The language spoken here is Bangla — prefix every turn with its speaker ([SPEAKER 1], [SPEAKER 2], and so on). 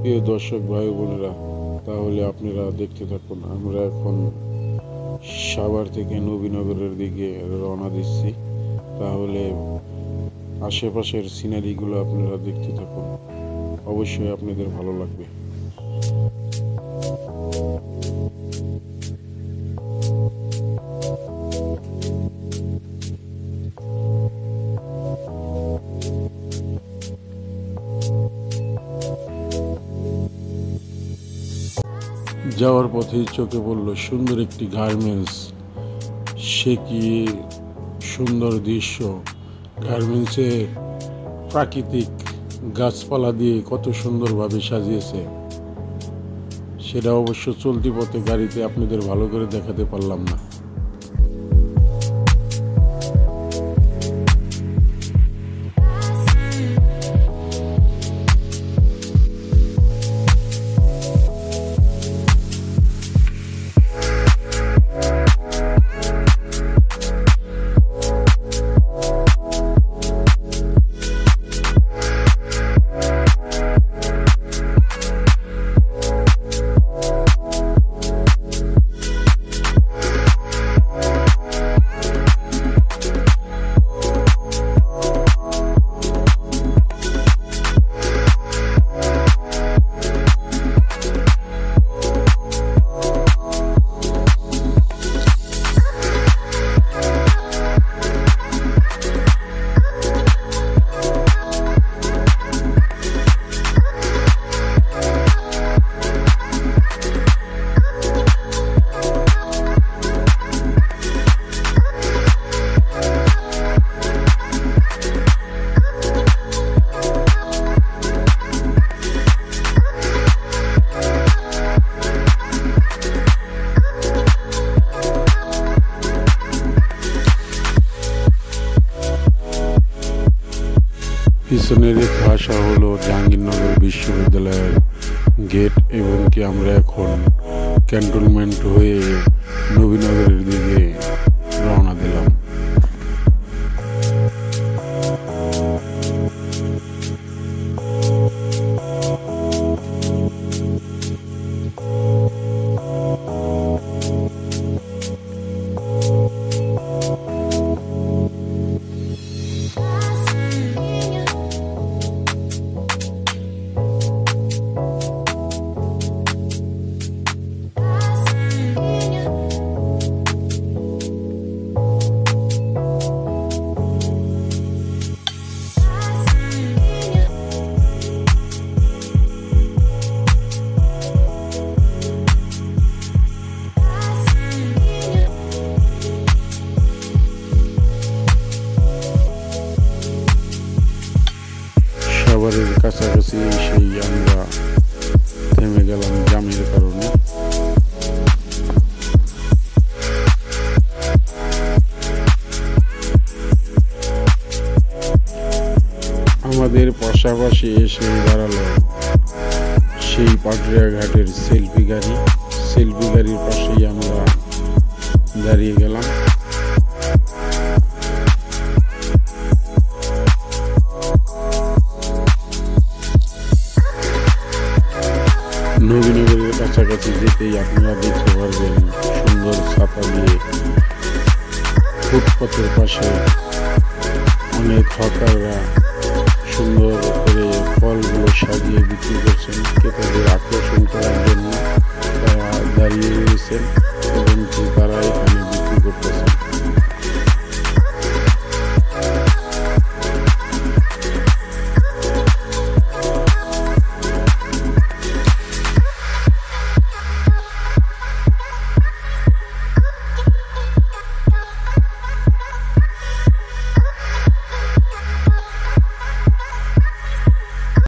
[SPEAKER 1] প্রিয় দর্শক ভাই বোনেরা, তাহলে আপনারা দেখতে থাকুন। আমরা এখন সাভার থেকে নবীনগরের দিকে রওনা দিচ্ছি। তাহলে আশেপাশের সিনারিগুলো আপনারা দেখতে থাকুন, অবশ্যই আপনাদের ভালো লাগবে। যাওয়ার পথে চোখে পড়ল সুন্দর একটি গার্মেন্টস। সে কি সুন্দর দৃশ্য! গার্মেন্টসে প্রাকৃতিক গাছপালা দিয়ে কত সুন্দরভাবে সাজিয়েছে, সেটা অবশ্য চলতি পথে গাড়িতে আপনাদের ভালো করে দেখাতে পারলাম না। পিছনের রেখে আসা হলো জাহাঙ্গীরনগর বিশ্ববিদ্যালয়ের গেট, এবং কি আমরা এখন ক্যান্টনমেন্ট হয়ে নবীনগরের দিকে রওনা দিলাম। সাভারের কাছাকাছি সেই আমরা থেমে গেলাম জ্যামের কারণে। আমাদের পাশাপাশি এসে দাঁড়ালো সেই পাটুরিয়া ঘাটের সেলফি গাড়ি। সেলফি গাড়ির পাশেই আমরা দাঁড়িয়ে গেলাম। নবীনগরের কাছাকাছি যেতেই আপনারা দেখতে পারবেন সুন্দর ছাতা দিয়ে ফুটপাতের পাশে অনেক হকাররা সুন্দর করে ফলগুলো সাজিয়ে বিক্রি করছেন।